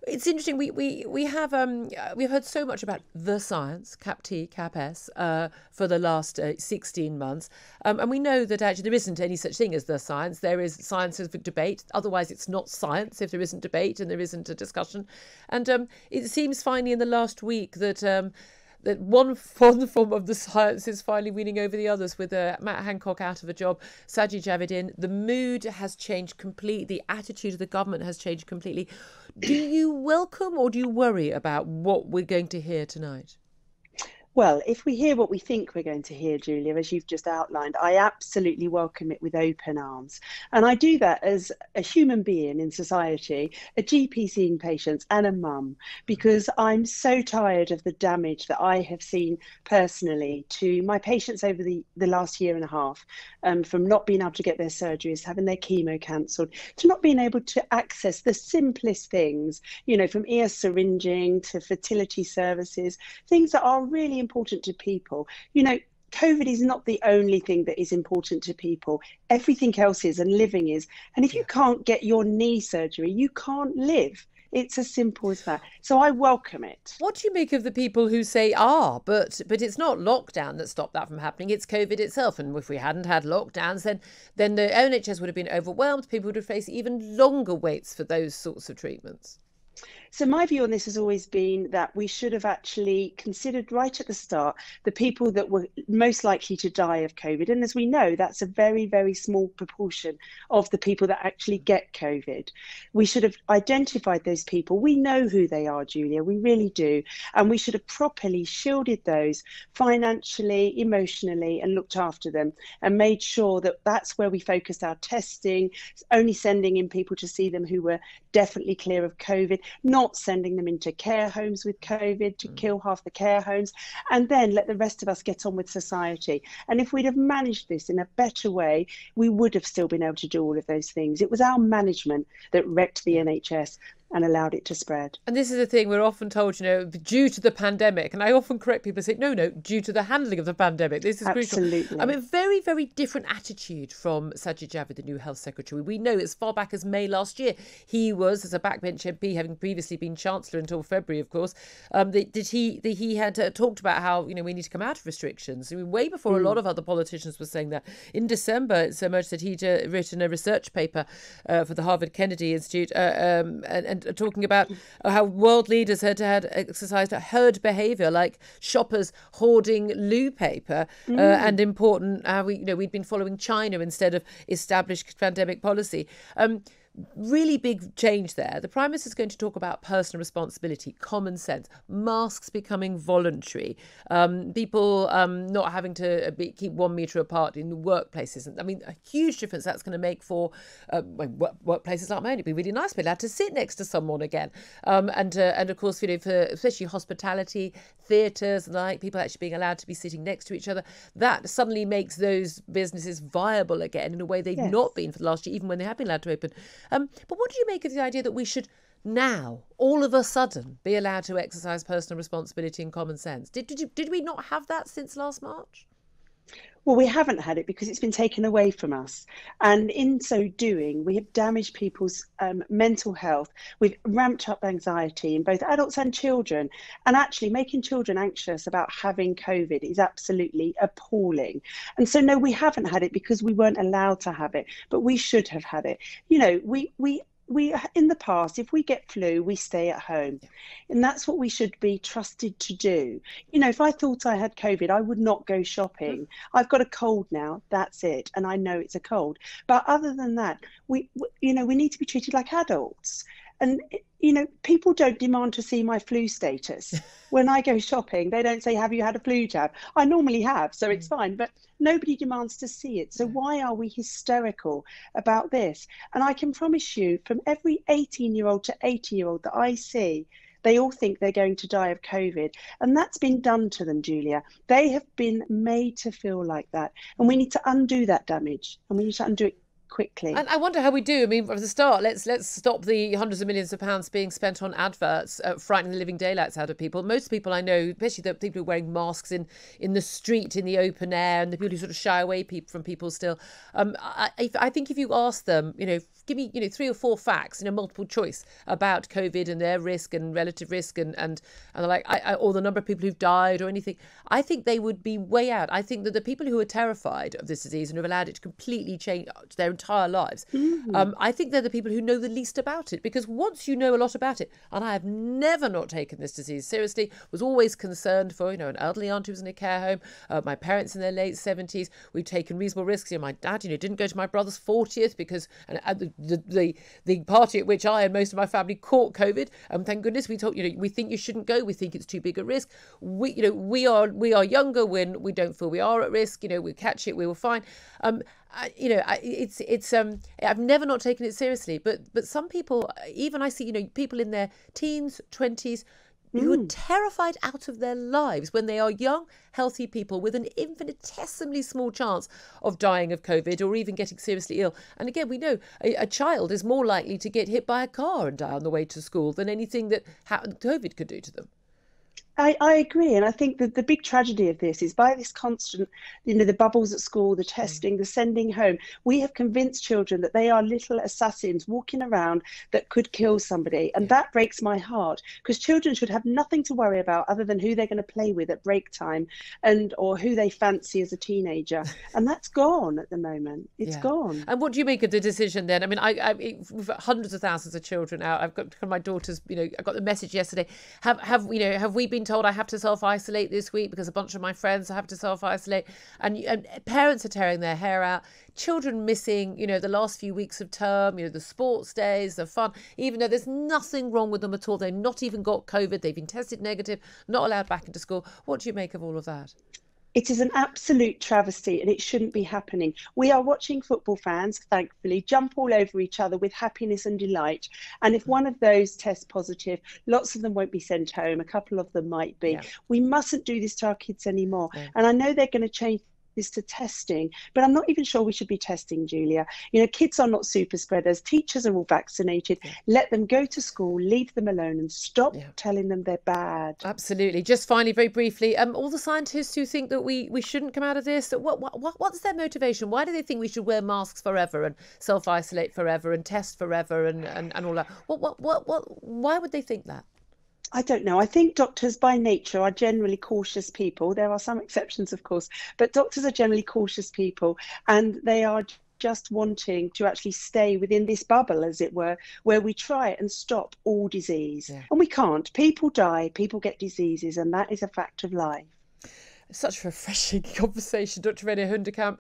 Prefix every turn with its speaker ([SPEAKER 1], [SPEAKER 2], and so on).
[SPEAKER 1] It's interesting. We have we've heard so much about the science, cap T, cap S, for the last 16 months, and we know that actually there isn't any such thing as the science. There is scientific debate. Otherwise, it's not science if there isn't debate and there isn't a discussion. And it seems finally in the last week that. That one form of the science is finally winning over the others, with Matt Hancock out of a job, Sajid Javid in. The mood has changed completely. The attitude of the government has changed completely. Do you welcome or do you worry about what we're going to hear tonight?
[SPEAKER 2] Well, if we hear what we think we're going to hear, Julia, as you've just outlined, I absolutely welcome it with open arms. And I do that as a human being in society, a GP seeing patients and a mum, because I'm so tired of the damage that I have seen personally to my patients over the last year and a half, from not being able to get their surgeries, having their chemo cancelled, to not being able to access the simplest things, from ear syringing to fertility services, things that are really important to people. COVID is not the only thing that is important to people. Everything else is, and living is. And if you can't get your knee surgery, you can't live. It's as simple as that. So I welcome it.
[SPEAKER 1] What do you make of the people who say, but it's not lockdown that stopped that from happening, it's COVID itself. And if we hadn't had lockdowns, then the NHS would have been overwhelmed. People would have faced even longer waits for those sorts of treatments.
[SPEAKER 2] So my view on this has always been that we should have actually considered right at the start the people that were most likely to die of COVID. And as we know, that's a very, very small proportion of the people that actually get COVID. We should have identified those people. We know who they are, Julia, we really do. And we should have properly shielded those financially, emotionally, and looked after them and made sure that that's where we focused our testing, only sending in people to see them who were definitely clear of COVID, not sending them into care homes with COVID to kill half the care homes, and then let the rest of us get on with society. And if we'd have managed this in a better way, we would have still been able to do all of those things. It was our management that wrecked the NHS and allowed it to spread.
[SPEAKER 1] And this is the thing, we're often told, due to the pandemic, and I often correct people and say, no, due to the handling of the pandemic. This is
[SPEAKER 2] Absolutely.
[SPEAKER 1] crucial. I mean, very, very different attitude from Sajid Javid, the new health secretary. We know as far back as May last year, he was, as a backbench MP, having previously been Chancellor until February, of course, he had talked about how, we need to come out of restrictions. I mean, way before a lot of other politicians were saying that. In December, it's emerged that he'd written a research paper for the Harvard Kennedy Institute and talking about how world leaders had exercised herd behaviour, like shoppers hoarding loo paper, and important how we'd been following China instead of established pandemic policy. Really big change there. The Prime Minister is going to talk about personal responsibility, common sense, masks becoming voluntary, people not having to keep 1 metre apart in the workplaces. I mean, a huge difference that's going to make for workplaces like mine. It'd be really nice to be allowed to sit next to someone again. And of course, for especially hospitality, theatres and the like, people actually being allowed to be sitting next to each other. That suddenly makes those businesses viable again in a way they've not been for the last year, even when they have been allowed to open. But what do you make of the idea that we should now, all of a sudden, be allowed to exercise personal responsibility and common sense? Did we not have that since last March?
[SPEAKER 2] Well, we haven't had it because it's been taken away from us. And in so doing, we have damaged people's mental health. We've ramped up anxiety in both adults and children. And actually making children anxious about having COVID is absolutely appalling. And so, no, we haven't had it because we weren't allowed to have it, but we should have had it. We in the past, if we get flu, we stay at home. And that's what we should be trusted to do. If I thought I had COVID, I would not go shopping. I've got a cold now, that's it. And I know it's a cold. But other than that, we need to be treated like adults. And, people don't demand to see my flu status. When I go shopping, they don't say, have you had a flu jab? I normally have, so it's fine. But nobody demands to see it. So why are we hysterical about this? And I can promise you, from every 18-year-old to 80-year-old that I see, they all think they're going to die of COVID. And that's been done to them, Julia. They have been made to feel like that. And we need to undo that damage. And we need to undo it quickly.
[SPEAKER 1] And I wonder how we do. I mean, from the start, let's stop the hundreds of millions of pounds being spent on adverts, frightening the living daylights out of people. Most people I know, especially the people who are wearing masks in the street, in the open air, and the people who sort of shy away from people still. I think if you ask them, give me 3 or 4 facts, multiple choice about COVID and their risk and relative risk and they're like, or the number of people who've died or anything, I think they would be way out. I think that the people who are terrified of this disease and have allowed it to completely change their entire lives, I think they're the people who know the least about it, because once you know a lot about it, and I have never not taken this disease seriously, was always concerned for an elderly aunt who was in a care home, my parents in their late 70s, we've taken reasonable risks. My dad didn't go to my brother's 40th because the party at which I and most of my family caught COVID, thank goodness, we told we think you shouldn't go, we think it's too big a risk. We are younger when we don't feel we are at risk. We catch it, we were fine. I've never not taken it seriously, but some people, even I see, people in their teens, 20s, who are terrified out of their lives when they are young, healthy people with an infinitesimally small chance of dying of COVID or even getting seriously ill. And again, we know a child is more likely to get hit by a car and die on the way to school than anything that COVID could do to them.
[SPEAKER 2] I agree. And I think that the big tragedy of this is by this constant, the bubbles at school, the testing, the sending home, we have convinced children that they are little assassins walking around that could kill somebody. And that breaks my heart, because children should have nothing to worry about other than who they're going to play with at break time or who they fancy as a teenager. And that's gone at the moment. It's gone.
[SPEAKER 1] And what do you make of the decision then? I mean, we've got hundreds of thousands of children out. I've got my daughters, I got the message yesterday. Have we been told I have to self-isolate this week because a bunch of my friends have to self-isolate, and parents are tearing their hair out, children missing the last few weeks of term, the sports days, the fun, even though there's nothing wrong with them at all. They've not even got COVID, they've been tested negative, not allowed back into school. What do you make of all of that?
[SPEAKER 2] It is an absolute travesty, and it shouldn't be happening. We are watching football fans, thankfully, jump all over each other with happiness and delight. And if one of those tests positive, lots of them won't be sent home. A couple of them might be. Yeah. We mustn't do this to our kids anymore. Yeah. And I know they're going to change this to testing, but I'm not even sure we should be testing, Julia. Kids are not super spreaders. Teachers are all vaccinated. Yeah. Let them go to school, leave them alone, and stop telling them they're bad.
[SPEAKER 1] Absolutely. Just finally, very briefly, all the scientists who think that we shouldn't come out of this, what's their motivation? Why do they think we should wear masks forever and self-isolate forever and test forever and all that? Why would they think that?
[SPEAKER 2] I don't know. I think doctors by nature are generally cautious people. There are some exceptions, of course, but doctors are generally cautious people, and they are just wanting to actually stay within this bubble, as it were, where we try and stop all disease. Yeah. And we can't. People die, people get diseases, and that is a fact of life.
[SPEAKER 1] Such a refreshing conversation. Dr. Renee Hoenderkamp,